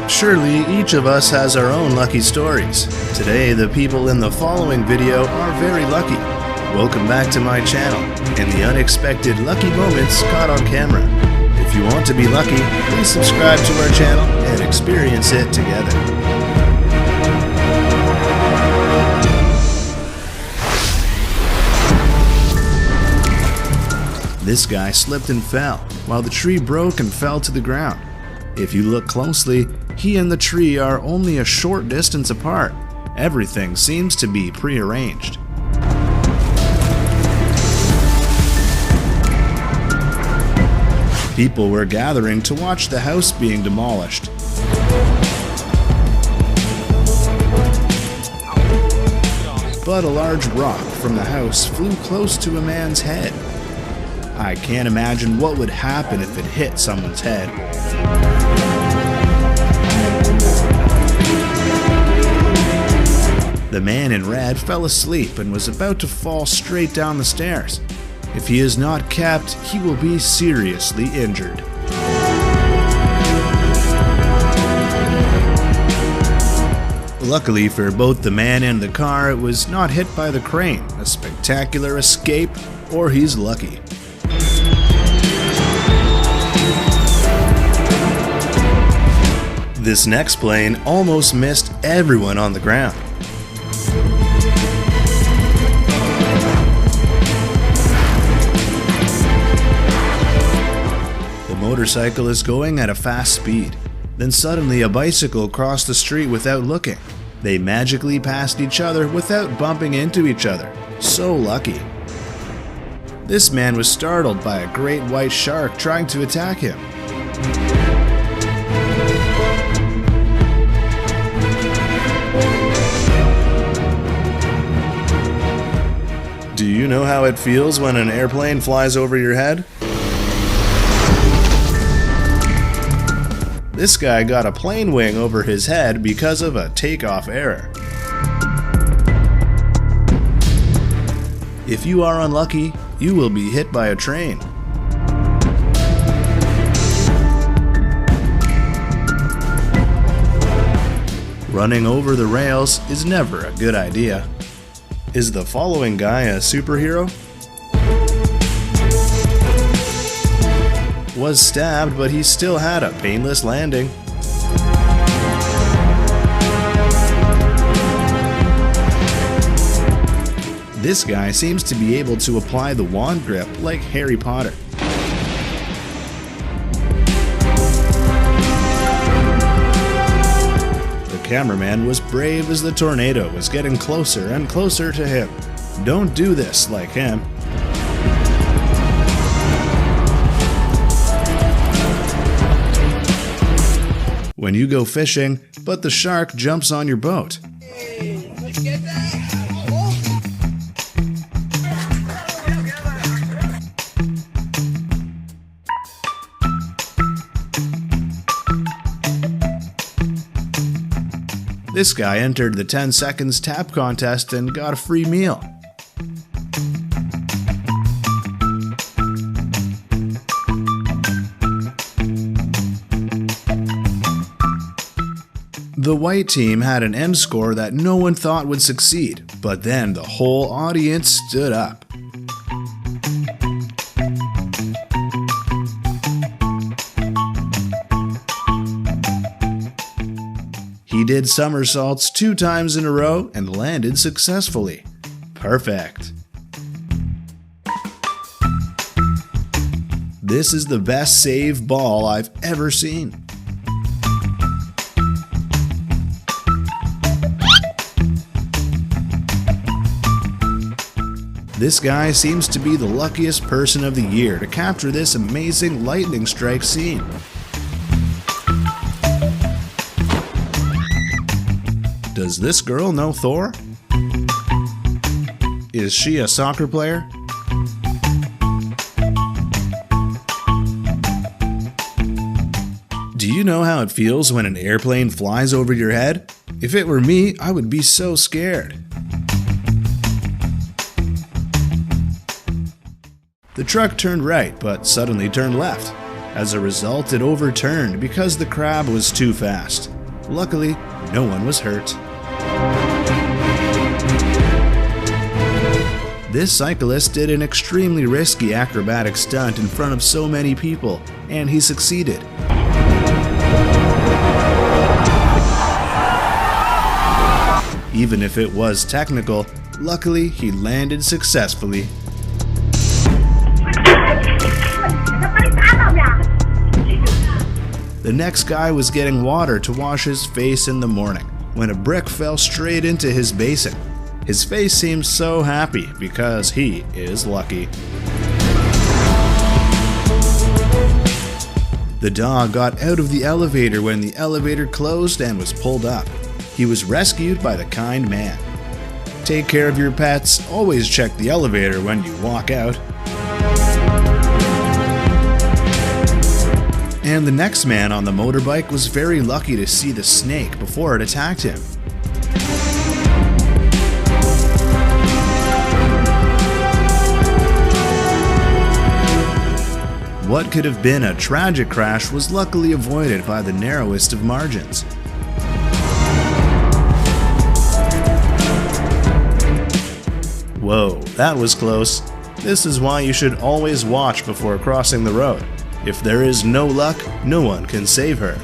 Surely each of us has our own lucky stories. Today, the people in the following video are very lucky. Welcome back to my channel and the unexpected lucky moments caught on camera. If you want to be lucky, please subscribe to our channel and experience it together. This guy slipped and fell, while the tree broke and fell to the ground. If you look closely, he and the tree are only a short distance apart. Everything seems to be prearranged. People were gathering to watch the house being demolished. But a large rock from the house flew close to a man's head. I can't imagine what would happen if it hit someone's head. The man in red fell asleep and was about to fall straight down the stairs. If he is not kept, he will be seriously injured. Luckily for both the man and the car, it was not hit by the crane. A spectacular escape, or he's lucky. This next plane almost missed everyone on the ground. The motorcycle is going at a fast speed. Then suddenly a bicycle crossed the street without looking. They magically passed each other without bumping into each other. So lucky. This man was startled by a great white shark trying to attack him. Do you know how it feels when an airplane flies over your head? This guy got a plane wing over his head because of a takeoff error. If you are unlucky, you will be hit by a train. Running over the rails is never a good idea. Is the following guy a superhero? Was stabbed, but he still had a painless landing. This guy seems to be able to apply the wand grip like Harry Potter. The cameraman was brave as the tornado was getting closer and closer to him. Don't do this like him. When you go fishing, but the shark jumps on your boat. Hey, let's get that. This guy entered the 10 seconds tap contest and got a free meal. The white team had an M score that no one thought would succeed, but then the whole audience stood up. He did somersaults 2 times in a row and landed successfully. Perfect. This is the best save ball I've ever seen. This guy seems to be the luckiest person of the year to capture this amazing lightning strike scene. Does this girl know Thor? Is she a soccer player? Do you know how it feels when an airplane flies over your head? If it were me, I would be so scared. The truck turned right, but suddenly turned left. As a result, it overturned because the crab was too fast. Luckily, no one was hurt. This cyclist did an extremely risky acrobatic stunt in front of so many people, and he succeeded. Even if it was technical, luckily he landed successfully. The next guy was getting water to wash his face in the morning when a brick fell straight into his basin. His face seemed so happy because he is lucky. The dog got out of the elevator when the elevator closed and was pulled up. He was rescued by the kind man. Take care of your pets, always check the elevator when you walk out. And the next man on the motorbike was very lucky to see the snake before it attacked him. What could have been a tragic crash was luckily avoided by the narrowest of margins. Whoa, that was close. This is why you should always watch before crossing the road. If there is no luck, no one can save her.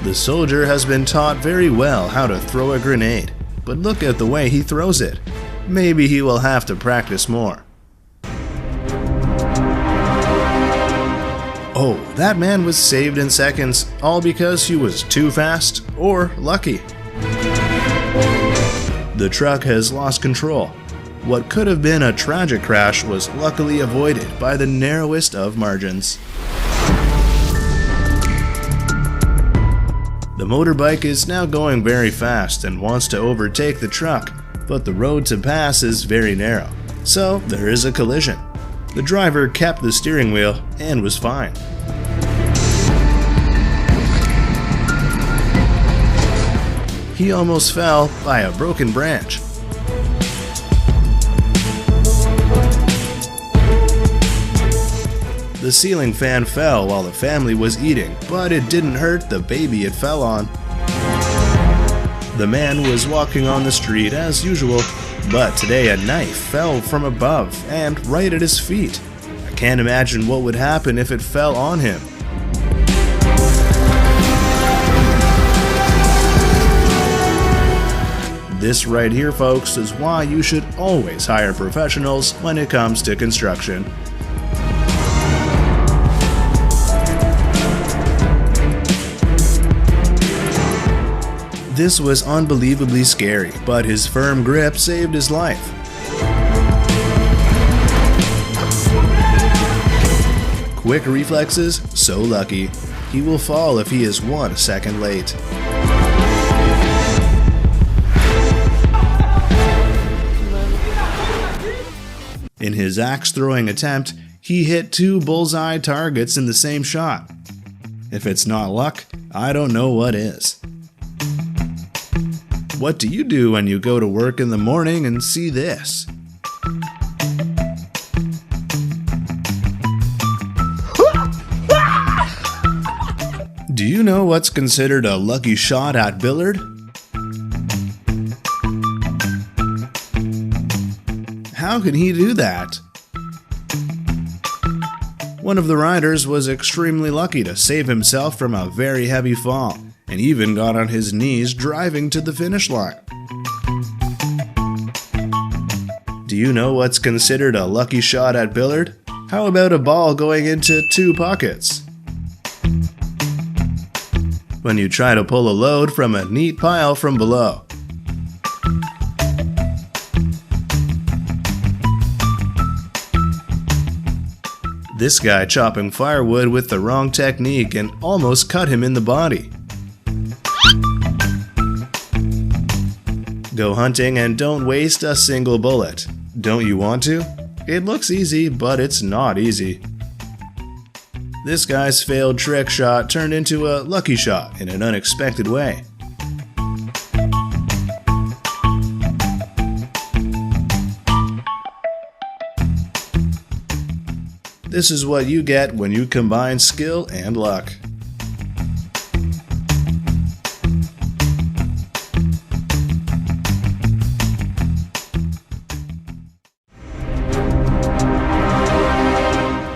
The soldier has been taught very well how to throw a grenade, but look at the way he throws it. Maybe he will have to practice more. Oh, that man was saved in seconds, all because he was too fast or lucky. The truck has lost control. What could have been a tragic crash was luckily avoided by the narrowest of margins. The motorbike is now going very fast and wants to overtake the truck, but the road to pass is very narrow, so there is a collision. The driver kept the steering wheel and was fine. He almost fell by a broken branch. The ceiling fan fell while the family was eating, but it didn't hurt the baby it fell on. The man was walking on the street as usual, but today a knife fell from above and right at his feet. I can't imagine what would happen if it fell on him. This right here, folks, is why you should always hire professionals when it comes to construction. This was unbelievably scary, but his firm grip saved his life. Quick reflexes, so lucky. He will fall if he is 1 second late. In his axe-throwing attempt, he hit 2 bullseye targets in the same shot. If it's not luck, I don't know what is. What do you do when you go to work in the morning and see this? Do you know what's considered a lucky shot at Billard? How can he do that? One of the riders was extremely lucky to save himself from a very heavy fall, and even got on his knees driving to the finish line. Do you know what's considered a lucky shot at Billard? How about a ball going into 2 pockets? When you try to pull a load from a neat pile from below. This guy chopping firewood with the wrong technique and almost cut him in the body. Go hunting and don't waste a single bullet. Don't you want to? It looks easy, but it's not easy. This guy's failed trick shot turned into a lucky shot in an unexpected way. This is what you get when you combine skill and luck.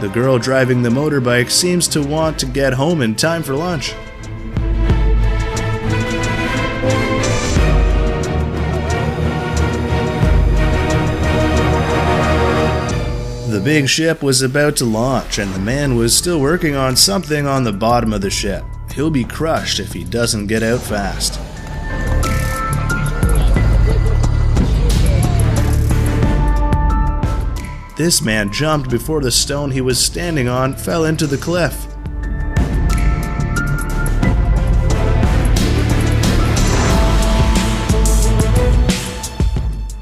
The girl driving the motorbike seems to want to get home in time for lunch. The big ship was about to launch, and the man was still working on something on the bottom of the ship. He'll be crushed if he doesn't get out fast. This man jumped before the stone he was standing on fell into the cliff.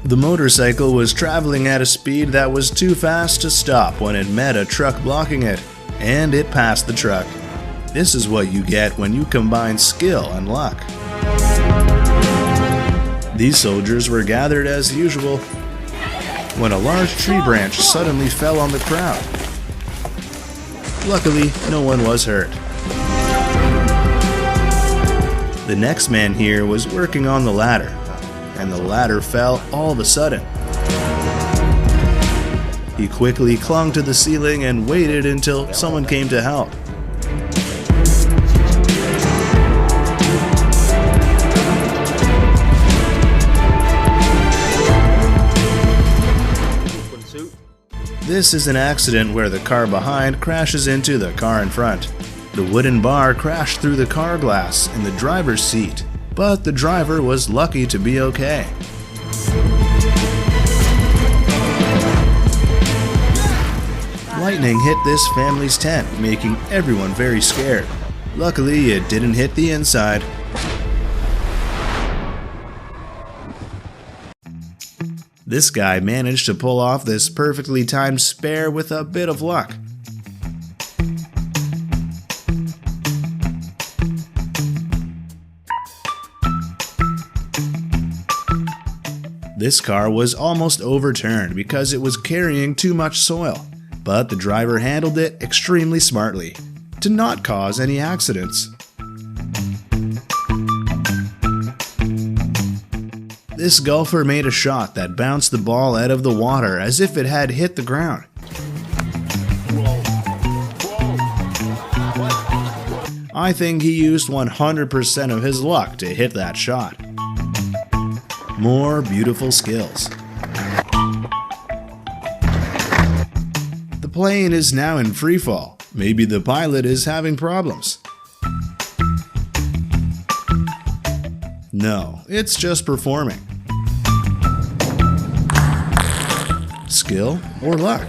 The motorcycle was traveling at a speed that was too fast to stop when it met a truck blocking it, and it passed the truck. This is what you get when you combine skill and luck. These soldiers were gathered as usual when a large tree branch suddenly fell on the crowd. Luckily, no one was hurt. The next man here was working on the ladder, and the ladder fell all of a sudden. He quickly clung to the ceiling and waited until someone came to help. This is an accident where the car behind crashes into the car in front. The wooden bar crashed through the car glass in the driver's seat, but the driver was lucky to be okay. Lightning hit this family's tent, making everyone very scared. Luckily, it didn't hit the inside. This guy managed to pull off this perfectly timed spare with a bit of luck. This car was almost overturned because it was carrying too much soil, but the driver handled it extremely smartly to not cause any accidents. This golfer made a shot that bounced the ball out of the water as if it had hit the ground. I think he used 100% of his luck to hit that shot. More beautiful skills. The plane is now in free fall. Maybe the pilot is having problems. No, it's just performing. Skill or luck?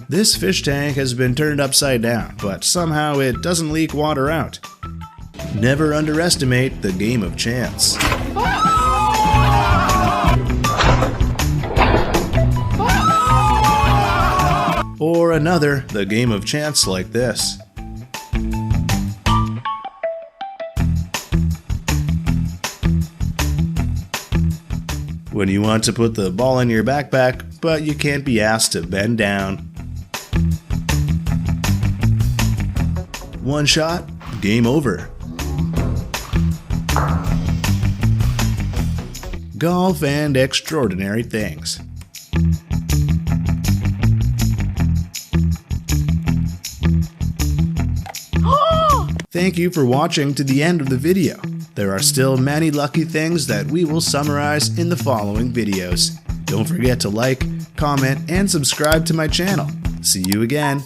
This fish tank has been turned upside down, but somehow it doesn't leak water out. Never underestimate the game of chance. Or another, the game of chance like this. When you want to put the ball in your backpack, but you can't be asked to bend down. One shot, game over. Golf and extraordinary things. Thank you for watching to the end of the video. There are still many lucky things that we will summarize in the following videos. Don't forget to like, comment, and subscribe to my channel. See you again.